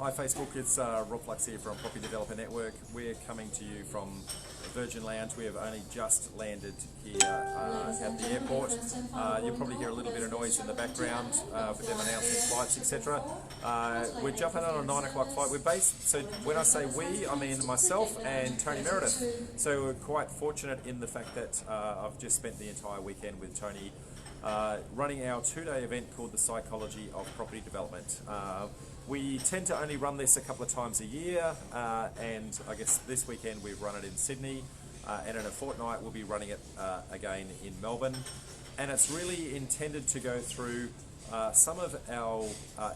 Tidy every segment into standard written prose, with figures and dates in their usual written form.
Hi Facebook, it's Rob Flux here from Property Developer Network. We're coming to you from Virgin Lounge. We have only just landed here at the airport. You'll probably hear a little bit of noise in the background with them announcing flights, etc. We're jumping on a 9 o'clock flight. We're based, so when I say we, I mean myself and Tony Meredith. So we're quite fortunate in the fact that I've just spent the entire weekend with Tony running our two-day event called The Psychology of Property Development. We tend to only run this a couple of times a year, and I guess this weekend we've run it in Sydney, and in a fortnight we'll be running it again in Melbourne. And it's really intended to go through some of our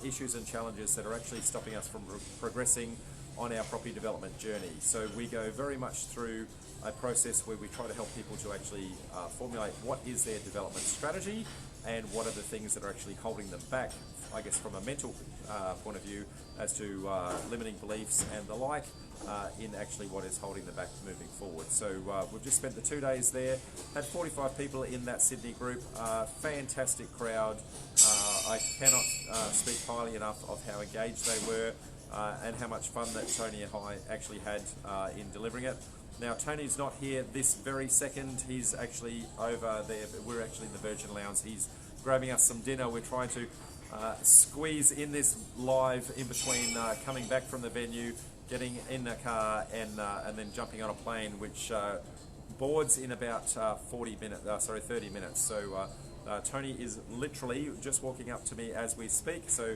issues and challenges that are actually stopping us from progressing on our property development journey. So we go very much through a process where we try to help people to actually formulate what is their development strategy and what are the things that are actually holding them back, I guess from a mental point of view, as to limiting beliefs and the like in actually what is holding them back moving forward. So we've just spent the 2 days there, had 45 people in that Sydney group, fantastic crowd. I cannot speak highly enough of how engaged they were and how much fun that Tony and I actually had in delivering it. Now, Tony's not here this very second. He's actually over there. We're actually in the Virgin Lounge. He's grabbing us some dinner. We're trying to squeeze in this live in between coming back from the venue, getting in the car, and then jumping on a plane, which boards in about 30 minutes. So Tony is literally just walking up to me as we speak. So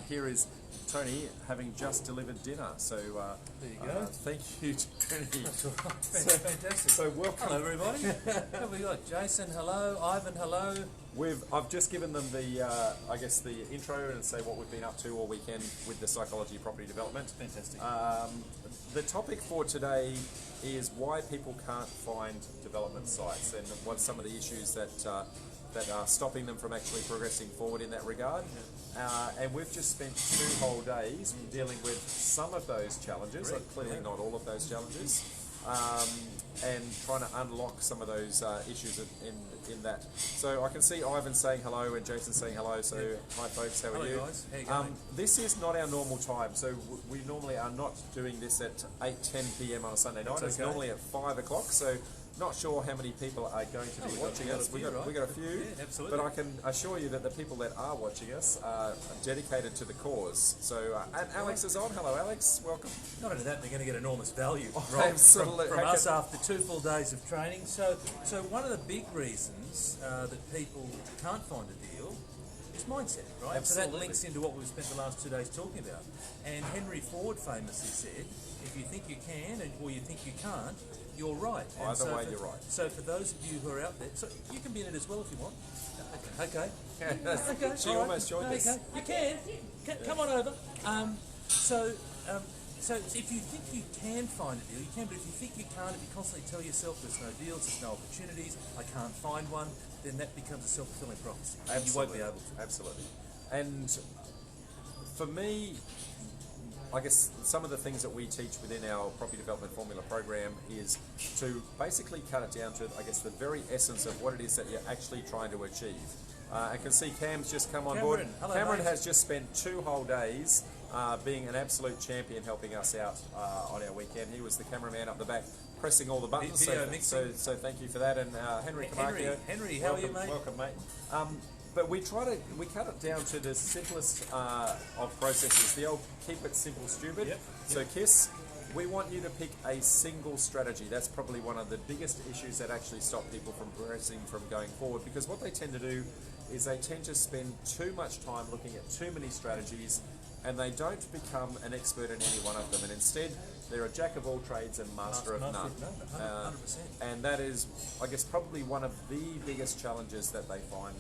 here is Tony having just delivered dinner. So there you go. Thank you, Tony. That's all right. Fantastic. So welcome. Hello, everybody. What have we got? Jason, hello. Ivan, hello. I've just given them the I guess the intro and say what we've been up to all weekend with the psychology of property development. Fantastic. The topic for today is why people can't find development sites and what some of the issues that are stopping them from actually progressing forward in that regard. And we've just spent 2 whole days dealing with some of those challenges, clearly not all of those challenges, and trying to unlock some of those issues in that. So I can see Ivan saying hello and Jason saying hello. So hi folks, how are you? Guys. How you going? This is not our normal time. So we normally are not doing this at 8:10 p.m. on a Sunday night. It's normally at 5 o'clock. So not sure how many people are going to be watching us. We got a few, yeah, absolutely. But I can assure you that the people that are watching us are dedicated to the cause. So and Alex is on. Hello, Alex. Welcome. Not only that, they're going to get enormous value Absolutely. from us after 2 full days of training. So one of the big reasons that people can't find a deal is mindset, right? Absolutely. So that links into what we've spent the last 2 days talking about. And Henry Ford famously said, if you think you can or you think you can't, you're right. Either way, you're right. So for those of you who are out there, so you can be in it as well if you want. Okay. She almost joined us. Okay. You can. Come on over. So if you think you can find a deal, you can. But if you think you can't, if you constantly tell yourself there's no deals, there's no opportunities, I can't find one, then that becomes a self-fulfilling prophecy. Absolutely. You won't be able to. Absolutely. And for me, I guess some of the things that we teach within our property development formula program is to basically cut it down to, I guess, the very essence of what it is that you're actually trying to achieve. I can see Cam's just come on board. Hello, Cameron mate. has just spent 2 whole days being an absolute champion helping us out on our weekend. He was the cameraman up the back pressing all the buttons. So thank you for that. And Henry Camarcio. Henry, how are you, mate? Welcome, mate. But we cut it down to the simplest of processes, the old keep it simple, stupid. Yep. So KISS, we want you to pick a single strategy. That's probably one of the biggest issues that actually stop people from progressing, from going forward, because what they tend to do is they tend to spend too much time looking at too many strategies and they don't become an expert in any one of them, and instead they're a jack of all trades and master of none. 100%. And that is, I guess, probably one of the biggest challenges that they find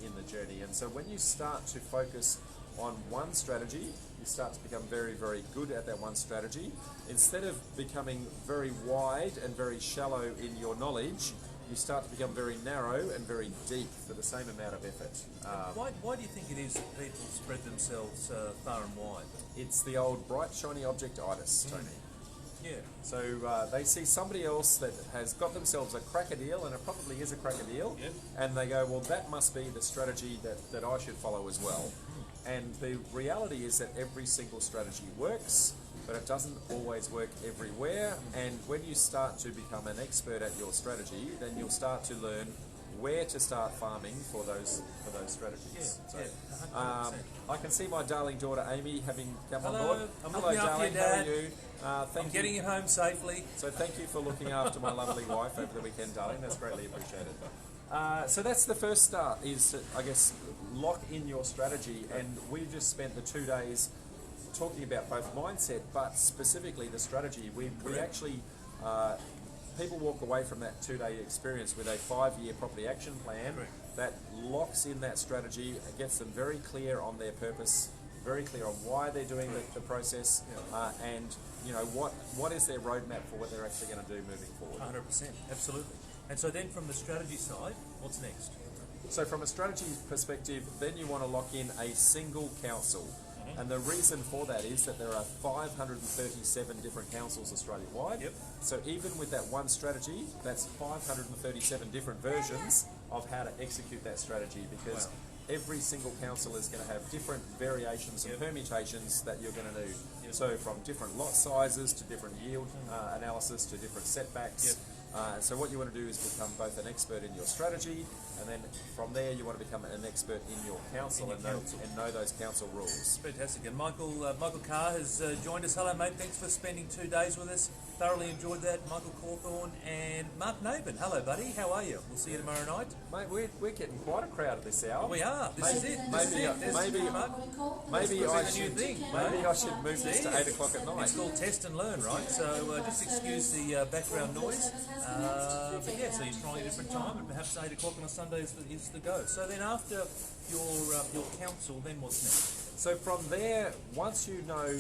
in the journey. And so when you start to focus on one strategy, you start to become very, very good at that one strategy. Instead of becoming very wide and very shallow in your knowledge, you start to become very narrow and very deep for the same amount of effort. Why do you think it is that people spread themselves far and wide? It's the old bright, shiny objectitis, Tony. Yeah. So they see somebody else that has got themselves a cracker deal, and it probably is a cracker deal, Yep. and they go, well, that must be the strategy that I should follow as well. And the reality is that every single strategy works, but it doesn't always work everywhere. And when you start to become an expert at your strategy, then you'll start to learn where to start farming for those strategies. I can see my darling daughter Amy having come on board. I'm Hello, looking after darling. you, Dad. How are you? Thank you. Getting you home safely. So thank you for looking after my lovely wife over the weekend, darling. That's greatly appreciated. So that's the first start, is to, I guess, lock in your strategy. And we just spent the 2 days talking about both mindset, but specifically the strategy. We actually, people walk away from that 2-day experience with a 5-year property action plan that locks in that strategy, gets them very clear on their purpose, very clear on why they're doing the process, and you know what is their roadmap for what they're actually going to do moving forward. 100%, absolutely. And so then from the strategy side, what's next? So from a strategy perspective, then you want to lock in a single council. And the reason for that is that there are 537 different councils Australia-wide. Yep. So even with that one strategy, that's 537 different versions of how to execute that strategy, because every single council is going to have different variations and permutations that you're going to do. So from different lot sizes to different yield analysis to different setbacks. So what you want to do is become both an expert in your strategy, and then from there you want to become an expert in your council, and know those council rules. Fantastic. And Michael Carr has joined us. Hello, mate. Thanks for spending 2 days with us. Thoroughly enjoyed that. Michael Cawthorne and Mark Nabin. Hello, buddy. How are you? We'll see you tomorrow night. Mate, we're getting quite a crowd at this hour. We are. This is it. Maybe I should move this to 8 o'clock at night. It's called Test and Learn, right? So just excuse the background noise. But yeah, so you're trying a different time, and perhaps 8 o'clock on a Sunday is the go. So then after your council, then what's next? So from there, once you know,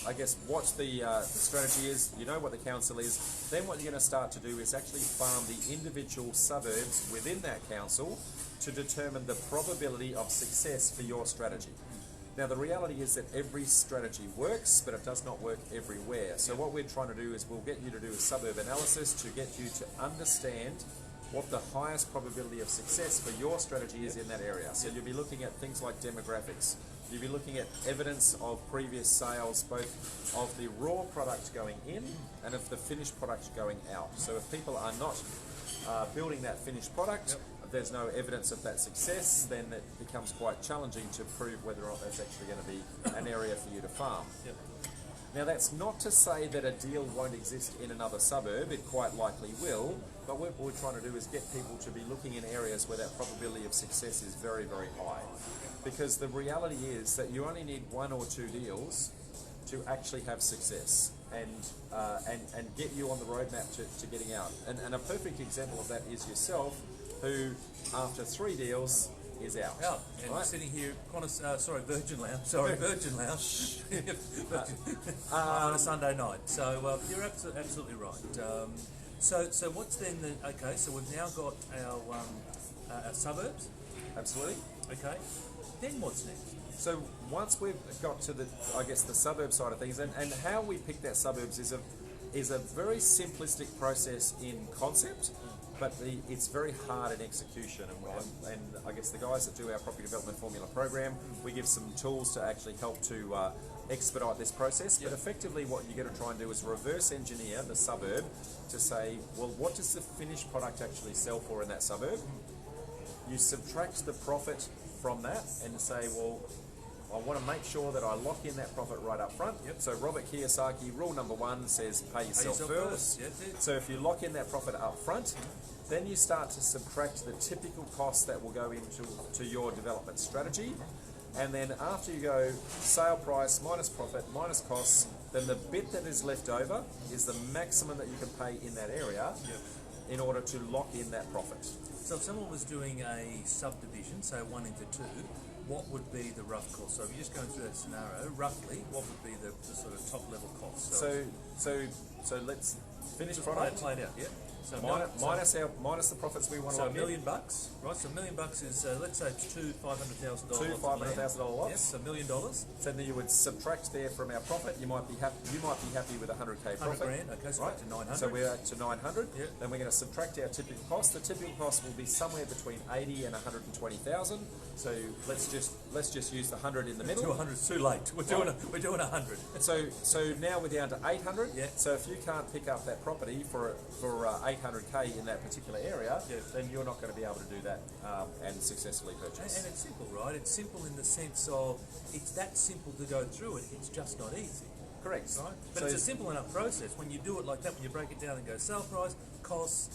I guess, what the strategy is, you know what the council is, then what you're going to start to do is actually farm the individual suburbs within that council to determine the probability of success for your strategy. Now the reality is that every strategy works, but it does not work everywhere. So what we're trying to do is we'll get you to do a suburb analysis to get you to understand what the highest probability of success for your strategy is in that area. So you'll be looking at things like demographics. You'll be looking at evidence of previous sales, both of the raw product going in and of the finished product going out. So if people are not building that finished product, if there's no evidence of that success, then it becomes quite challenging to prove whether or not that's actually going to be an area for you to farm. Now that's not to say that a deal won't exist in another suburb, it quite likely will, but what we're trying to do is get people to be looking in areas where that probability of success is very, very high. Because the reality is that you only need 1 or 2 deals to actually have success and get you on the roadmap to getting out. And a perfect example of that is yourself, who after 3 deals is out. And right? Sitting here, Virgin Lounge. On a Sunday night. So you're absolutely right. So what's then okay? So we've now got our suburbs. Absolutely. Okay. Then what's next? So once we've got to the suburb side of things, and how we pick that suburbs is a very simplistic process in concept, but it's very hard in execution. And I guess the guys that do our property development formula program, we give some tools to actually help to expedite this process. But effectively what you're going to try and do is reverse engineer the suburb to say, well, what does the finished product actually sell for in that suburb? You subtract the profit from that and say, well, I want to make sure that I lock in that profit right up front. So Robert Kiyosaki, rule number 1 says pay yourself first. So if you lock in that profit up front, then you start to subtract the typical costs that will go into your development strategy. And then after you go sale price minus profit minus costs, then the bit that is left over is the maximum that you can pay in that area in order to lock in that profit. So if someone was doing a subdivision, say 1 into 2, what would be the rough cost? So if you're just going through that scenario, roughly, what would be the sort of top level cost? So let's finish just product. play it out, So minus the profits we want to So lock $1 million, right? So $1 million is let's say it's two $500,000. Two $500,000 lots. Yes, $1 million. So then you would subtract there from our profit. You might be happy with 100k profit. 100 grand. Okay, so right? back to 900. So we're at to 900. Yeah. Then we're going to subtract our typical cost. The typical cost will be somewhere between 80 and 120,000. So let's just use the 100 in the middle. 200 is too late. We're doing 100. So now we're down to 800. Yeah. So if you can't pick up that property for 800k in that particular area, Yeah. then you're not going to be able to do that and successfully purchase. And it's simple, right? It's simple in the sense of it's that simple to go through it. It's just not easy. Correct. Right? But So- it's a simple enough process. When you do it like that, when you break it down and go sale price, costs,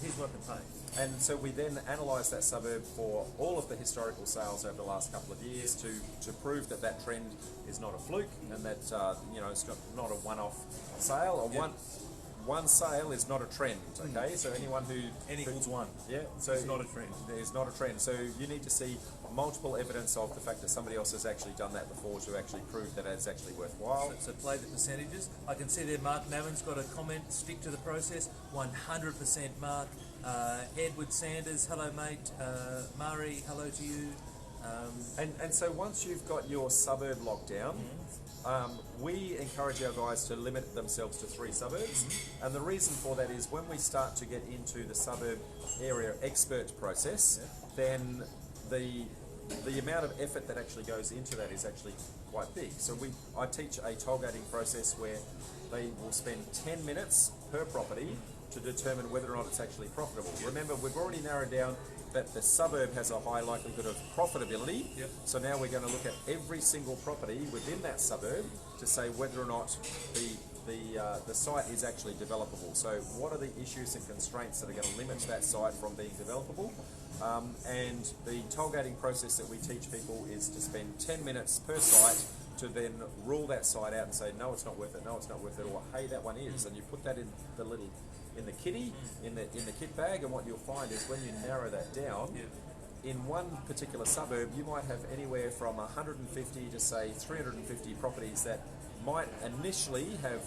here's what I can pay. And so we then analyse that suburb for all of the historical sales over the last couple of years to prove that that trend is not a fluke and that it's not a one-off sale or Yeah. one sale is not a trend. Okay, so anyone who N equals 1. yeah, so It's not a trend. It's not a trend. So you need to see multiple evidence of the fact that somebody else has actually done that before to actually prove that it's actually worthwhile. So play the percentages. I can see there Mark Navin's got a comment, stick to the process, 100% Mark. Edward Sanders, hello mate. Murray, hello to you. And so once you've got your suburb locked down, we encourage our guys to limit themselves to 3 suburbs. And the reason for that is when we start to get into the suburb area expert process, then the amount of effort that actually goes into that is actually quite big. So I teach a tollgating process where they will spend 10 minutes per property to determine whether or not it's actually profitable. Remember, we've already narrowed down that the suburb has a high likelihood of profitability. Yep. So now we're going to look at every single property within that suburb to say whether or not the site is actually developable. So what are the issues and constraints that are going to limit that site from being developable? And the tollgating process that we teach people is to spend 10 minutes per site to then rule that site out and say, no, it's not worth it, no, it's not worth it, or hey, that one is. And you put that in the kitty, in the kit bag, and what you'll find is when you narrow that down, in one particular suburb, you might have anywhere from 150 to say 350 properties that might initially have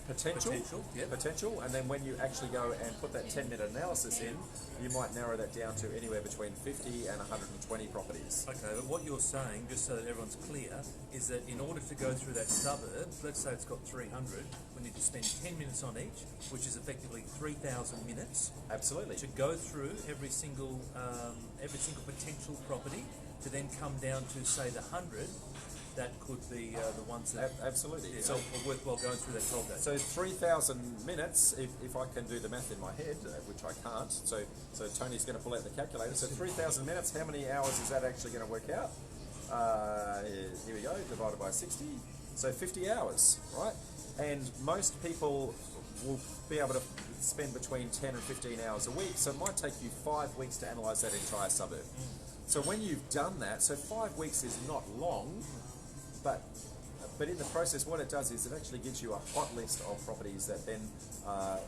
potential, and then when you actually go and put that 10-minute analysis in, you might narrow that down to anywhere between 50 and 120 properties. Okay, but what you're saying, just so that everyone's clear, is that in order to go through that suburb, let's say it's got 300, we need to spend 10 minutes on each, which is effectively 3,000 minutes. Absolutely. To go through every single potential property, to then come down to say the 100. That could be the ones that Absolutely. are worthwhile going through that toll gate. So 3,000 minutes, if I can do the math in my head, which I can't, so Tony's going to pull out the calculator. So 3,000 minutes, how many hours is that actually going to work out? Here we go, divided by 60. So 50 hours, right? And most people will be able to spend between 10 and 15 hours a week, so it might take you 5 weeks to analyse that entire suburb. So when you've done that, so 5 weeks is not long, but in the process, what it does is it actually gives you a hot list of properties that then are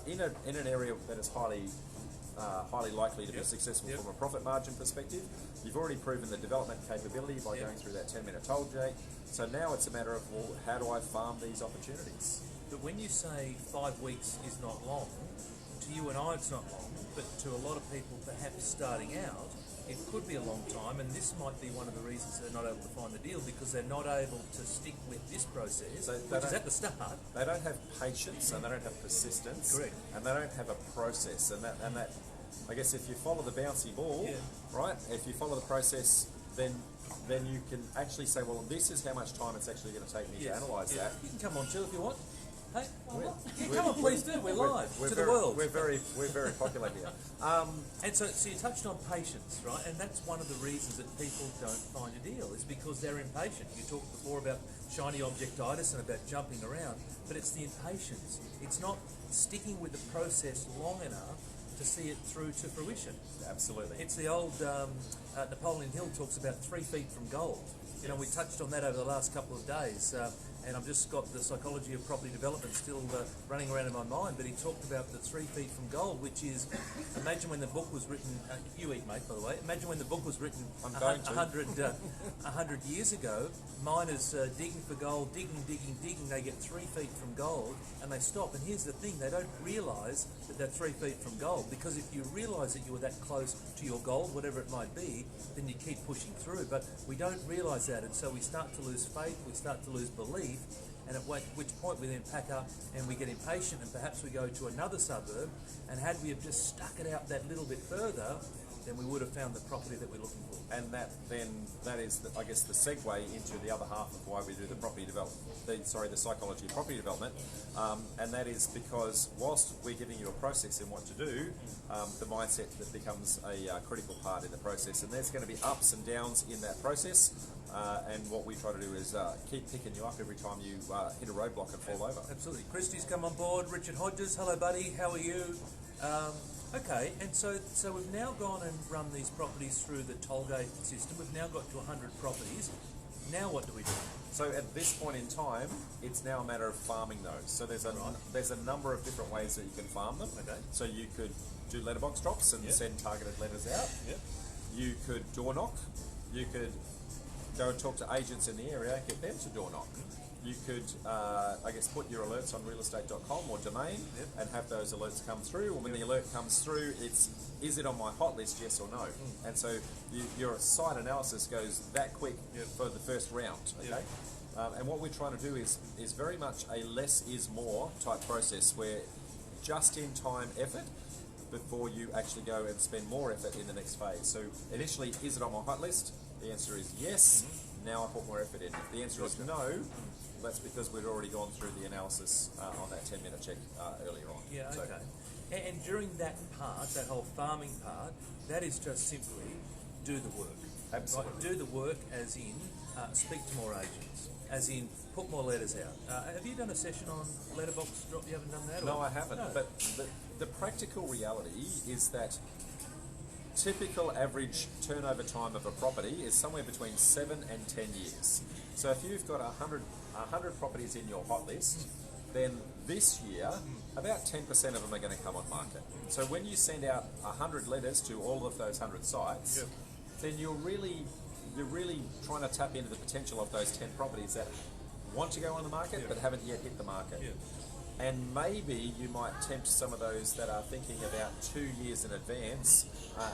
in an area that is highly likely to be successful from a profit margin perspective. You've already proven the development capability by going through that 10-minute toll gate. So now it's a matter of, well, how do I farm these opportunities? But when you say 5 weeks is not long, to you and I it's not long, but to a lot of people perhaps starting out, it could be a long time, and this might be one of the reasons they're not able to find the deal, because they're not able to stick with this process, which is at the start. They don't have patience, and they don't have persistence. Correct. And they don't have a process, and that I guess if you follow the bouncy ball, right? If you follow the process, then you can actually say, well, this is how much time it's actually going to take me to analyse that. You can come on, Jill, if you want. Hey, come on, please do. We're live to the world. We're very popular here. And so you touched on patience, right? And that's one of the reasons that people don't find a deal, is because they're impatient. You talked before about shiny objectitis and about jumping around, but it's the impatience. It's not sticking with the process long enough to see it through to fruition. Absolutely. It's the old Napoleon Hill talks about 3 feet from gold. You know, we touched on that over the last couple of days, and I've just got the psychology of property development still running around in my mind, but he talked about the 3 feet from gold, which is, imagine when the book was written, you eat, mate, by the way, imagine when the book was written 100 years ago, miners digging for gold, digging, they get 3 feet from gold, and they stop. And here's the thing, they don't realise that they're 3 feet from gold, because if you realise that you were that close to your gold, whatever it might be, then you keep pushing through. But we don't realise that, and so we start to lose faith, we start to lose belief, and at which point we then pack up and we get impatient, and perhaps we go to another suburb, and had we have just stuck it out that little bit further, then we would have found the property that we're looking for. And that is, I guess, the segue into the other half of why we do the property development, the psychology of property development, and that is because whilst we're giving you a process in what to do, the mindset that becomes a critical part in the process, and there's going to be ups and downs in that process, and what we try to do is keep picking you up every time you hit a roadblock and fall over. Absolutely. Christy's come on board. Richard Hodges, hello buddy, how are you? Okay, and so we've now gone and run these properties through the tollgate system. We've now got to 100 properties. Now what do we do? So at this point in time, it's now a matter of farming those. So there's a number of different ways that you can farm them. Okay. So you could do letterbox drops and send targeted letters out. Yep. You could door knock. You could go and talk to agents in the area, get them to door knock. You could, I guess, put your alerts on realestate.com or domain and have those alerts come through. Or when the alert comes through, is it on my hot list, yes or no? And so your site analysis goes that quick for the first round, okay? And what we're trying to do is very much a less is more type process, where just-in-time effort before you actually go and spend more effort in the next phase. So initially, is it on my hot list? The answer is yes. Now I put more effort in. If the answer is no, that's because we'd already gone through the analysis on that 10-minute check earlier on. Yeah, okay. And during that part, that whole farming part, that is just simply do the work. Absolutely. Right? Do the work as in speak to more agents, as in put more letters out. Have you done a session on letterbox drop? You haven't done that? No, or? I haven't. No. But the practical reality is that typical average turnover time of a property is somewhere between 7 and 10 years. So if you've got 100 properties in your hot list, then this year, about 10% of them are going to come on market. So when you send out 100 letters to all of those 100 sites, then you're really trying to tap into the potential of those 10 properties that want to go on the market but haven't yet hit the market. And maybe you might tempt some of those that are thinking about 2 years in advance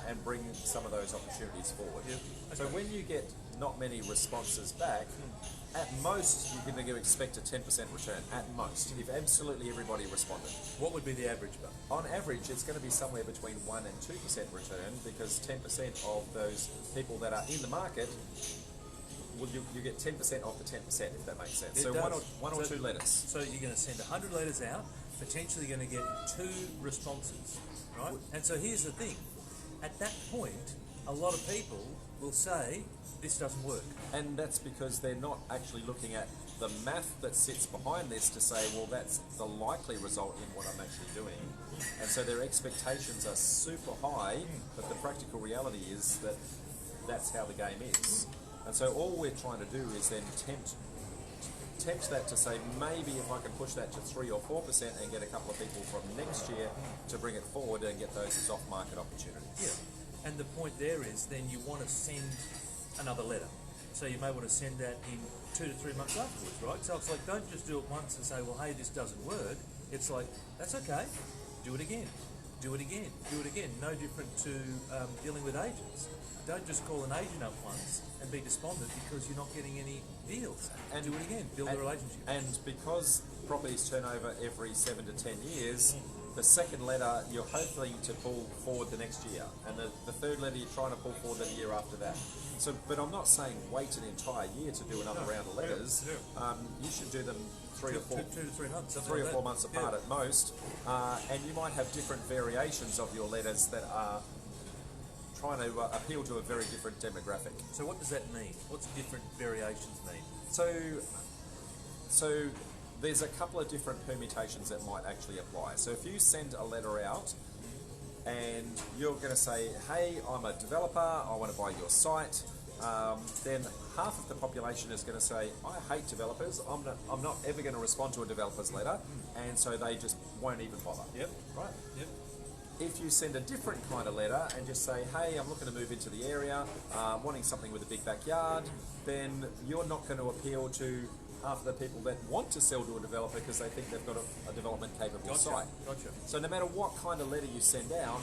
and bring some of those opportunities forward. So when you get not many responses back, at most you're going to expect a 10% return, at most, if absolutely everybody responded. What would be the average, but? On average, it's going to be somewhere between 1 and 2% return, because 10% of those people that are in the market, well, you get 10% off the 10%, if that makes sense. So one or two letters. So you're going to send 100 letters out, potentially going to get 2 responses, right? And so here's the thing. At that point, a lot of people will say, this doesn't work. And that's because they're not actually looking at the math that sits behind this to say, well, that's the likely result in what I'm actually doing. And so their expectations are super high, but the practical reality is that that's how the game is. And so all we're trying to do is then tempt that to say, maybe if I can push that to 3 or 4% and get a couple of people from next year to bring it forward and get those as off-market opportunities. Yeah. And the point there is then you want to send another letter. So you may want to send that in 2 to 3 months afterwards, right? So it's like, don't just do it once and say, well, hey, this doesn't work. It's like, that's okay. Do it again. Do it again. Do it again. No different to dealing with agents. Don't just call an agent up once and be despondent because you're not getting any deals. And do it again. Build a relationship. And because properties turn over every 7 to 10 years, the second letter you're hoping to pull forward the next year, and the third letter you're trying to pull forward the year after that. So, but I'm not saying wait an entire year to do another round of letters. You should do them 3 or 4 2 to 3 months, 3 or 4 months apart at most, and you might have different variations of your letters that are trying to appeal to a very different demographic. So what does that mean? What's different variations mean? So there's a couple of different permutations that might actually apply. So if you send a letter out and you're going to say, hey, I'm a developer, I want to buy your site, then half of the population is going to say, I hate developers, I'm not ever going to respond to a developer's letter, and so they just won't even bother. Yep. Right? Yep. If you send a different kind of letter and just say, hey, I'm looking to move into the area, wanting something with a big backyard, then you're not going to appeal to half of the people that want to sell to a developer because they think they've got a development capable site. Gotcha. So no matter what kind of letter you send out,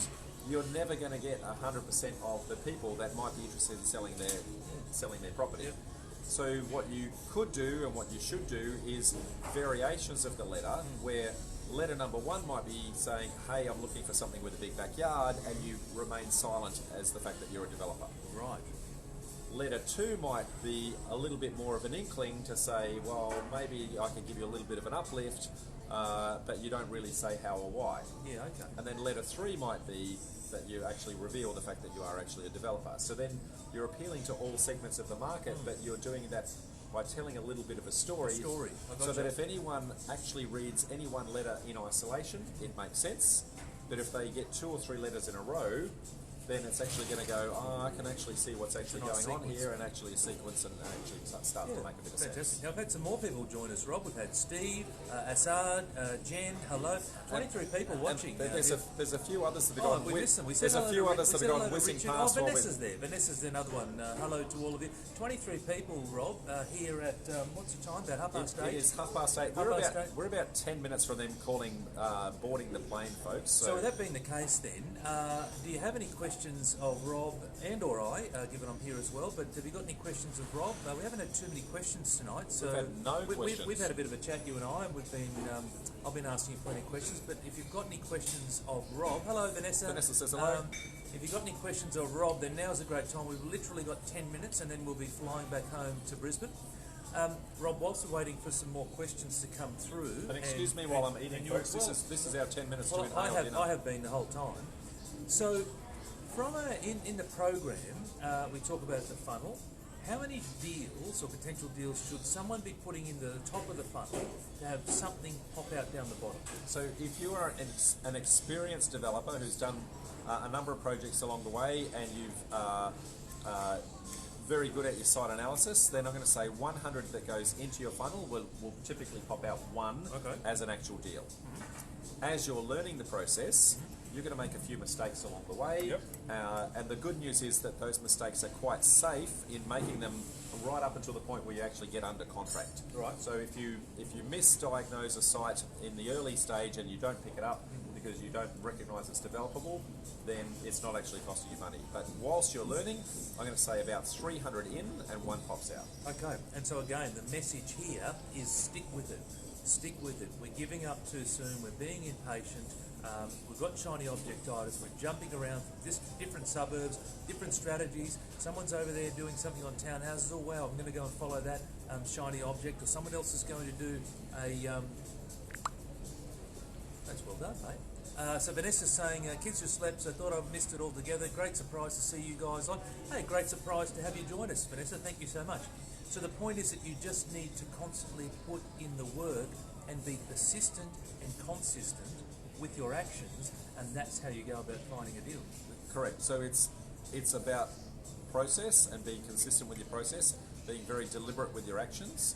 you're never going to get 100% of the people that might be interested in selling their property. Yep. So what you could do and what you should do is variations of the letter where letter number 1 might be saying, hey, I'm looking for something with a big backyard, and you remain silent as the fact that you're a developer. Right. Letter 2 might be a little bit more of an inkling to say, well, maybe I can give you a little bit of an uplift, but you don't really say how or why. Yeah, okay. And then letter 3 might be that you actually reveal the fact that you are actually a developer. So then you're appealing to all segments of the market, but you're doing that by telling a little bit of a story. So that if anyone actually reads any one letter in isolation, it makes sense. But if they get 2 or 3 letters in a row, then it's actually going to go, I can actually see what's actually going on here, and actually sequence and actually start to make a bit of sense. Now, I've had some more people join us, Rob. We've had Steve, Assad, Jen, hello. 23 people watching. There's a few others that have gone. There's a few others that have gone whizzing past. Vanessa's there. Vanessa's another one. Hello to all of you. 23 people, Rob, here at, what's the time? About 8:30? It is 8:30. We're about 10 minutes from them calling, boarding the plane, folks. So with that being the case then, do you have any questions of Rob and or I, given I'm here as well, but have you got any questions of Rob? We haven't had too many questions tonight, so we've had no questions. We've had a bit of a chat, you and I, and we've been, I've been asking you plenty of questions, but if you've got any questions of Rob, hello Vanessa. Vanessa says hello. If you've got any questions of Rob, then now's a great time. We've literally got 10 minutes and then we'll be flying back home to Brisbane. Rob, whilst we're waiting for some more questions to come through... And excuse me while I'm eating, folks, this is our 10 minutes to inhale dinner. I have been the whole time. So, from in the program, we talk about the funnel. How many deals or potential deals should someone be putting into the top of the funnel to have something pop out down the bottom? So if you are an experienced developer who's done a number of projects along the way, and you've very good at your site analysis, then I'm going to say 100 that goes into your funnel will typically pop out 1 as an actual deal. As you're learning the process, you're going to make a few mistakes along the way, and the good news is that those mistakes are quite safe in making them right up until the point where you actually get under contract. Right. So if you misdiagnose a site in the early stage and you don't pick it up because you don't recognise it's developable, then it's not actually costing you money. But whilst you're learning, I'm going to say about 300 in and 1 pops out. Okay, and so again, the message here is stick with it. Stick with it. We're giving up too soon. We're being impatient. We've got shiny objectitis. We're jumping around from different suburbs, different strategies. Someone's over there doing something on townhouses. Oh wow, I'm going to go and follow that shiny object, or someone else is going to do a. That's well done, mate. So Vanessa's saying, kids just slept, so thought I've missed it all together. Great surprise to see you guys on. Hey, great surprise to have you join us, Vanessa. Thank you so much. So the point is that you just need to constantly put in the work and be persistent and consistent with your actions, and that's how you go about finding a deal. Correct. So it's about process and being consistent with your process, being very deliberate with your actions.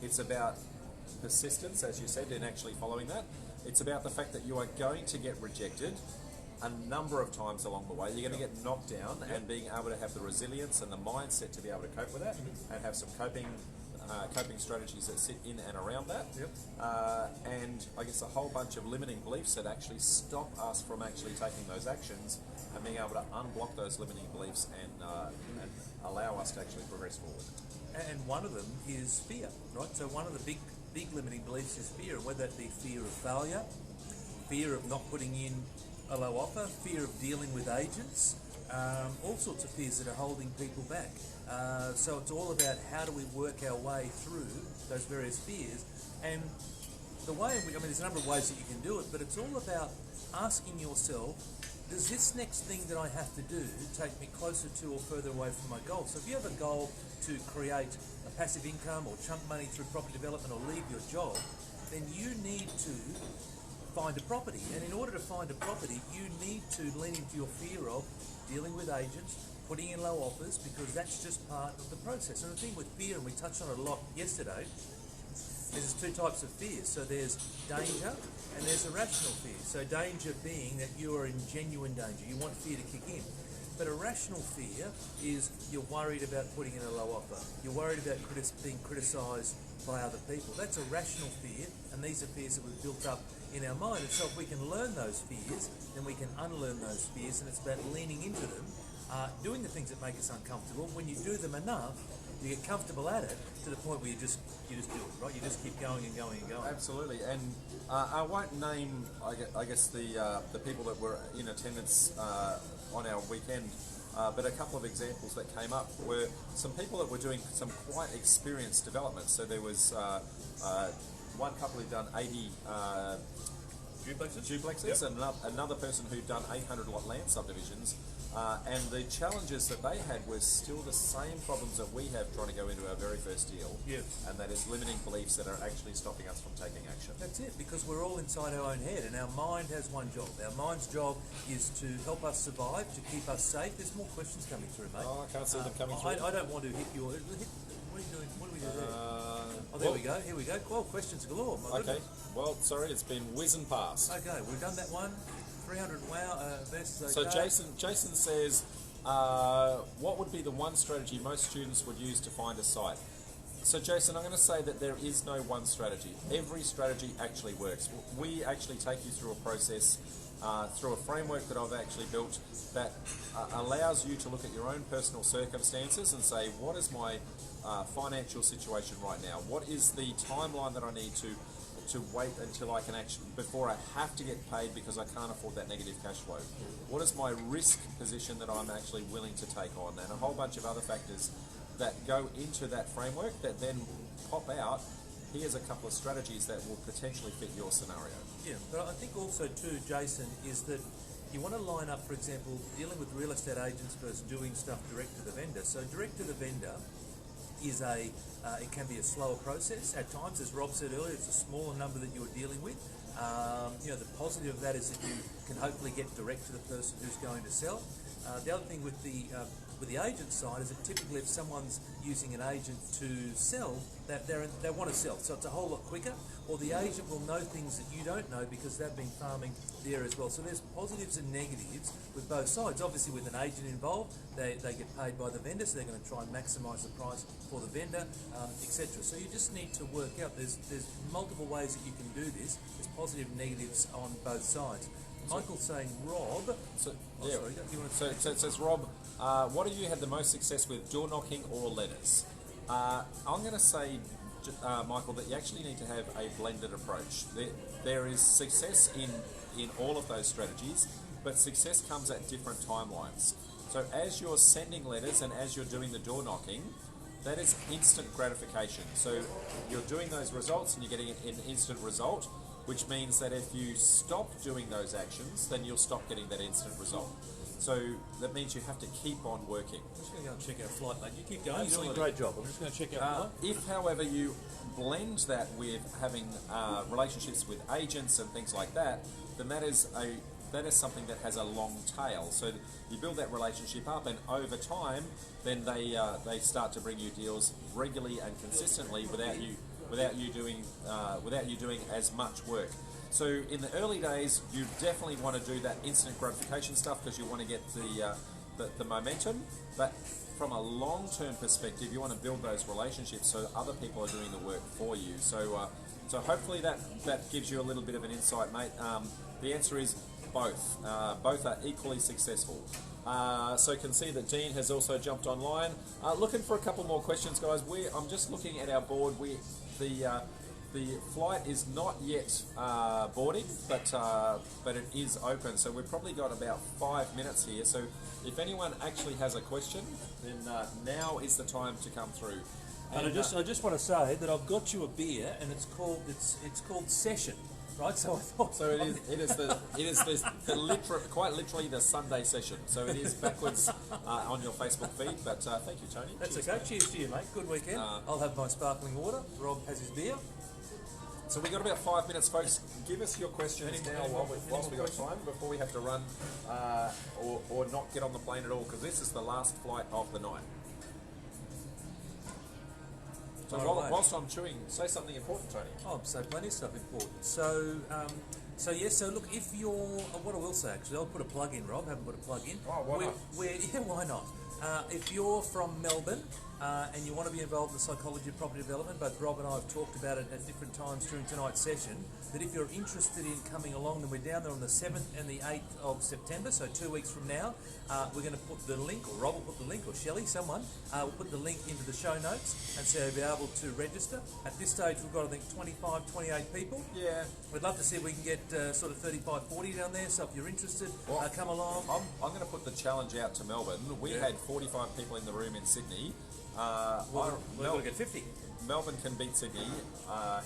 It's about persistence, as you said, in actually following that. It's about the fact that you are going to get rejected a number of times along the way. You're going to get knocked down, and being able to have the resilience and the mindset to be able to cope with that, and have some coping strategies that sit in and around that. And I guess a whole bunch of limiting beliefs that actually stop us from actually taking those actions and being able to unblock those limiting beliefs and allow us to actually progress forward. And one of them is fear, right? So one of the big limiting beliefs is fear, and whether that be fear of failure, fear of not putting in a low offer, fear of dealing with agents, all sorts of fears that are holding people back. So it's all about how do we work our way through those various fears. And the way in which, there's a number of ways that you can do it, but it's all about asking yourself, does this next thing that I have to do take me closer to or further away from my goal? So if you have a goal to create a passive income or chunk money through property development or leave your job, then you need to find a property. And in order to find a property, you need to lean into your fear of dealing with agents, putting in low offers, because that's just part of the process. And the thing with fear, and we touched on it a lot yesterday, is there's two types of fears. So there's danger and there's irrational fear. So danger being that you are in genuine danger. You want fear to kick in. But irrational fear is you're worried about putting in a low offer. You're worried about being criticised by other people. That's a rational fear, and these are fears that we've built up in our mind. And so if we can learn those fears, then we can unlearn those fears, and it's about leaning into them, doing the things that make us uncomfortable. When you do them enough, you get comfortable at it to the point where you just do it, right? You just keep going and going and going. Absolutely, and I won't name, I guess the people that were in attendance on our weekend, but a couple of examples that came up were some people that were doing some quite experienced development. So there was one couple who'd done 80 duplexes, Yep. and another person who'd done 800 lot land subdivisions. And the challenges that they had were still the same problems that we have trying to go into our very first deal. Yes. And that is limiting beliefs that are actually stopping us from taking action. That's it, because we're all inside our own head, and our mind has one job. Our mind's job is to help us survive, to keep us safe. There's more questions coming through, mate. Oh, I can't see them coming through. I don't want to hit your... What are you doing? What do we do there? Oh, there well, we go. Here we go. Well, questions galore. My Okay, goodness. well, sorry, it's been whizzing past. Okay, we've done that one. 300 wow versus So okay. Jason says, what would be the one strategy most students would use to find a site? So Jason, I'm going to say that there is no one strategy. Every strategy actually works. We actually take you through a process, through a framework that I've actually built that allows you to look at your own personal circumstances and say, what is my financial situation right now? What is the timeline that I need to wait until I can actually, before I have to get paid because I can't afford that negative cash flow? What is my risk position that I'm actually willing to take on? And a whole bunch of other factors that go into that framework that then pop out. Here's a couple of strategies that will potentially fit your scenario. Yeah, but I think also too, Jason, is that you want to line up, for example, dealing with real estate agents versus doing stuff direct to the vendor. So direct to the vendor is it can be a slower process at times. As Rob said earlier, it's a smaller number that you're dealing with. The positive of that is that you can hopefully get direct to the person who's going to sell. The other thing with the agent side is that typically if someone's using an agent to sell, they want to sell, so it's a whole lot quicker. Or the agent will know things that you don't know because they've been farming there as well. So there's positives and negatives with both sides. Obviously, with an agent involved, they get paid by the vendor, so they're going to try and maximise the price for the vendor, etc. So you just need to work out. There's multiple ways that you can do this. There's positive and negatives on both sides. Michael's saying, Rob. So, Oh, yeah. sorry, you want to So it says, Rob, what have you had the most success with, door knocking or letters? I'm going to say, Michael, that you actually need to have a blended approach. There is success in all of those strategies, but success comes at different timelines. So as you're sending letters and as you're doing the door knocking, that is instant gratification. So you're doing those results and you're getting an instant result, which means that if you stop doing those actions, then you'll stop getting that instant result. So that means you have to keep on working. I'm just going to go and check out flight, mate. You keep going. You're doing a Absolutely. great job. I'm just going to check out flight. If, however, you blend that with having relationships with agents and things like that, then that is something that has a long tail. So you build that relationship up, and over time, then they start to bring you deals regularly and consistently without you doing as much work. So in the early days, you definitely want to do that instant gratification stuff because you want to get the momentum. But from a long-term perspective, you want to build those relationships so other people are doing the work for you. So hopefully that gives you a little bit of an insight, mate. The answer is both. Both are equally successful. So you can see that Dean has also jumped online. Looking for a couple more questions, guys. I'm just looking at our board. The flight is not yet boarding, but it is open. So we've probably got about 5 minutes here. So if anyone actually has a question, then now is the time to come through. And I just want to say that I've got you a beer, and it's called Session, right? So I thought. So it is quite literally the Sunday session. So it is backwards on your Facebook feed. But thank you, Tony. That's Cheers, okay. mate. Cheers to you, mate. Good weekend. I'll have my sparkling water. Rob has his beer. So we got about 5 minutes, folks. Give us your questions now whilst we got time before we have to run or not get on the plane at all, because this is the last flight of the night. So whilst I'm chewing, say something important, Tony. Oh, so plenty of stuff important. So, so look, if you're, what I will say actually, I'll put a plug in, Rob. Haven't put a plug in. Oh, why not? Yeah, why not? If you're from Melbourne and you want to be involved in the psychology of property development, both Rob and I have talked about it at different times during tonight's session, that if you're interested in coming along, then we're down there on the 7th and the 8th of September, so 2 weeks from now. We're going to put the link, or Rob will put the link, or Shelley, someone, will put the link into the show notes, and so you'll be able to register. At this stage, we've got, I think, 25, 28 people. Yeah. We'd love to see if we can get sort of 35, 40 down there, so if you're interested, come along. I'm going to put the challenge out to Melbourne. We had 45 people in the room in Sydney. We're going to get 50. Melbourne can beat Sydney,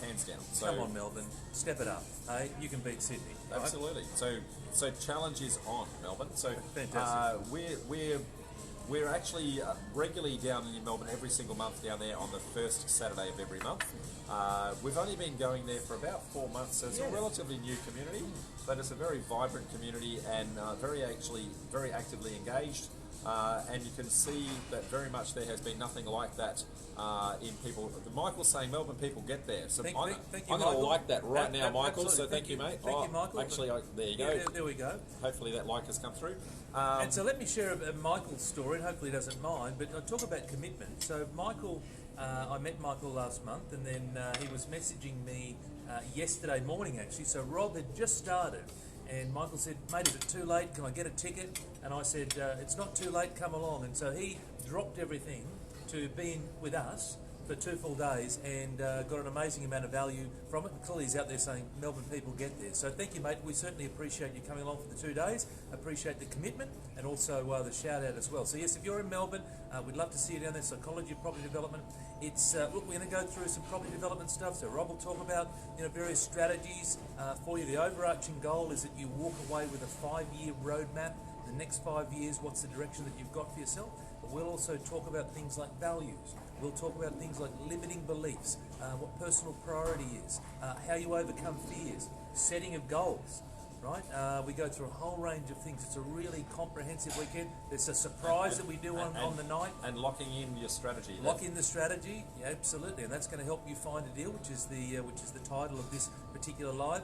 hands down. So Come on, Melbourne, step it up. Hey, you can beat Sydney. Right? absolutely. So challenge is on, Melbourne. So Fantastic. we're actually regularly down in Melbourne every single month down there on the first Saturday of every month. We've only been going there for about 4 months, so it's a relatively new community, but it's a very vibrant community and very actively engaged. And you can see that very much there has been nothing like that in people. Michael's saying Melbourne people get there, so Thank you, I'm going to Michael. like that right now, Michael. So Absolutely. thank you, mate. Thank you, Michael. Actually, there you go. Yeah, there we go. Hopefully that like has come through. And so let me share Michael's story, and hopefully he doesn't mind, but I talk about commitment. So Michael, I met Michael last month, and then he was messaging me yesterday morning actually. So Rob had just started, and Michael said, mate, is it too late? Can I get a ticket? And I said, it's not too late, come along. And so he dropped everything to be in with us for 2 full days and got an amazing amount of value from it. And clearly he's out there saying Melbourne people get there. So thank you, mate. We certainly appreciate you coming along for the 2 days, appreciate the commitment and also the shout out as well. So yes, if you're in Melbourne, we'd love to see you down there. Psychology of property development. It's look, we're going to go through some property development stuff. So Rob will talk about various strategies for you. The overarching goal is that you walk away with a 5-year roadmap. The next 5 years, what's the direction that you've got for yourself? But we'll also talk about things like values. We'll talk about things like limiting beliefs, what personal priority is, how you overcome fears, setting of goals, right? We go through a whole range of things. It's a really comprehensive weekend. There's a surprise that we do on the night. And locking in your strategy. Lock in the strategy, yeah, absolutely, and that's going to help you find a deal, which is the title of this particular live.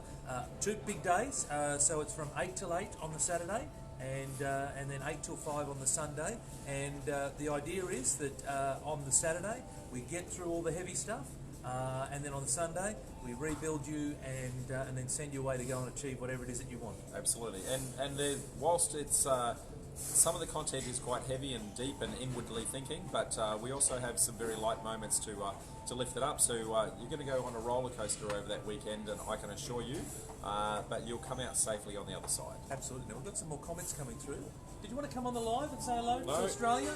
2 big days, so it's from 8 till 8 on the Saturday, and then 8 till 5 on the Sunday. And the idea is that on the Saturday we get through all the heavy stuff, and then on the Sunday we rebuild you and then send you away to go and achieve whatever it is that you want. Absolutely, and whilst it's some of the content is quite heavy and deep and inwardly thinking, but we also have some very light moments to lift it up. So you're going to go on a roller coaster over that weekend, and I can assure you, but you'll come out safely on the other side. Absolutely. Now we've got some more comments coming through. Did you want to come on the live and say hello to No. Australia?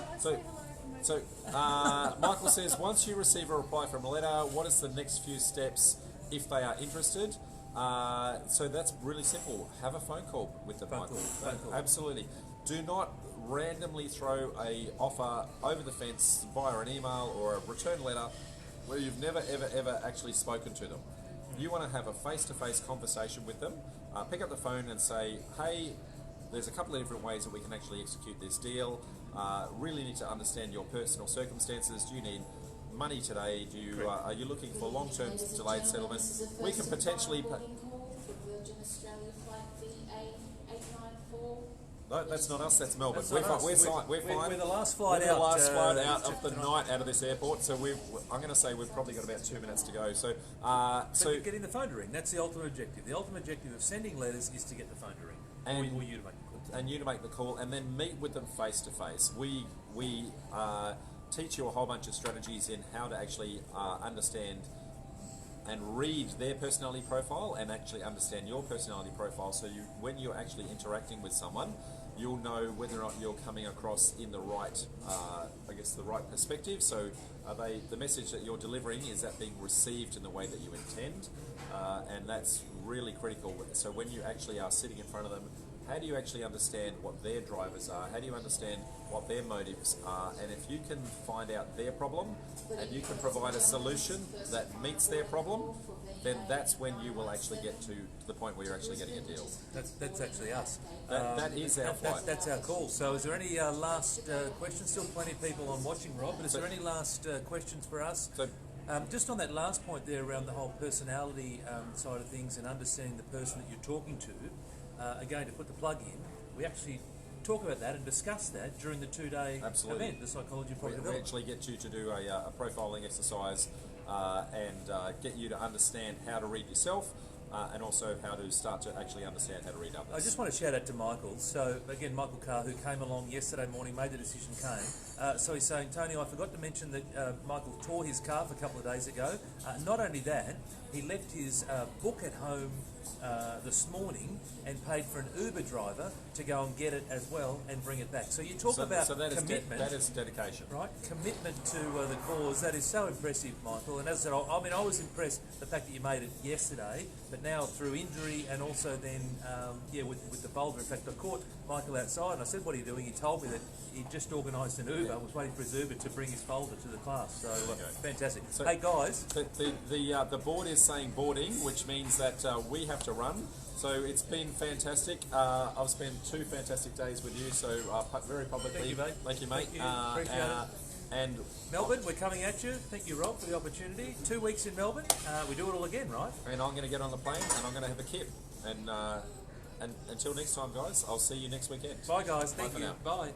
So Michael says, once you receive a reply from a letter, what is the next few steps if they are interested? So that's really simple. Have a phone call with them, Michael. Phone call. Absolutely. Do not randomly throw a offer over the fence via an email or a return letter where you've never, ever actually spoken to them. You want to have a face-to-face conversation with them. Pick up the phone and say, hey, there's a couple of different ways that we can actually execute this deal. Really need to understand your personal circumstances. Do you need money today? Are you looking for long-term delayed settlement? We can potentially. No, that's not us. That's Melbourne. We're fine. We're the last flight We're out. the last flight out to of the tonight. night out of this airport. So I'm going to say we've probably got about 2 minutes to go. So So getting the phone to ring. That's the ultimate objective. The ultimate objective of sending letters is to get the phone to ring, or you to make the call. And you to make the call, and then meet with them face to face. We teach you a whole bunch of strategies in how to actually understand and read their personality profile and actually understand your personality profile. So when you're actually interacting with someone, you'll know whether or not you're coming across in the right, the right perspective. So the message that you're delivering, is that being received in the way that you intend? And that's really critical. So when you actually are sitting in front of them, how do you actually understand what their drivers are? How do you understand what their motives are? And if you can find out their problem and you can provide a solution that meets their problem, then that's when you will actually get to the point where you're actually getting a deal. That's actually us. That is our flight. That's our call. So is there any last questions? Still plenty of people on watching, Rob, but is there any last questions for us? So, Just on that last point there around the whole personality side of things and understanding the person that you're talking to, again, to put the plug in, we actually talk about that and discuss that during the 2-day Absolutely. event, the Psychology of we Profitability. actually get you to do a profiling exercise and get you to understand how to read yourself and also how to start to actually understand how to read others. I just want to shout out to Michael. So again, Michael Carr, who came along yesterday morning, made the decision, came. So he's saying, Tony, I forgot to mention that Michael tore his calf a couple of days ago. Not only that, he left his book at home this morning and paid for an Uber driver to go and get it as well and bring it back. So you talk about that is commitment. that is dedication. Right, commitment to the cause. That is so impressive, Michael. And as I said, I was impressed the fact that you made it yesterday, but now through injury and also then, with the boulder. In fact, I caught Michael outside and I said, "What are you doing?" He told me that he just organised an Uber. Was waiting for his Uber to bring his folder to the class. So fantastic. So- hey guys, The board is saying boarding, which means that we have to run. So it's been fantastic. I've spent 2 fantastic days with you. So very publicly, Thank you, mate. Thank you, mate. Thank you. Appreciate it. And Melbourne, we're coming at you. Thank you, Rob, for the opportunity. 2 weeks in Melbourne. We do it all again, right? I'm going to get on the plane and I'm going to have a kip. And until next time, guys, I'll see you next weekend. Bye, guys. Thank for you. now. Bye.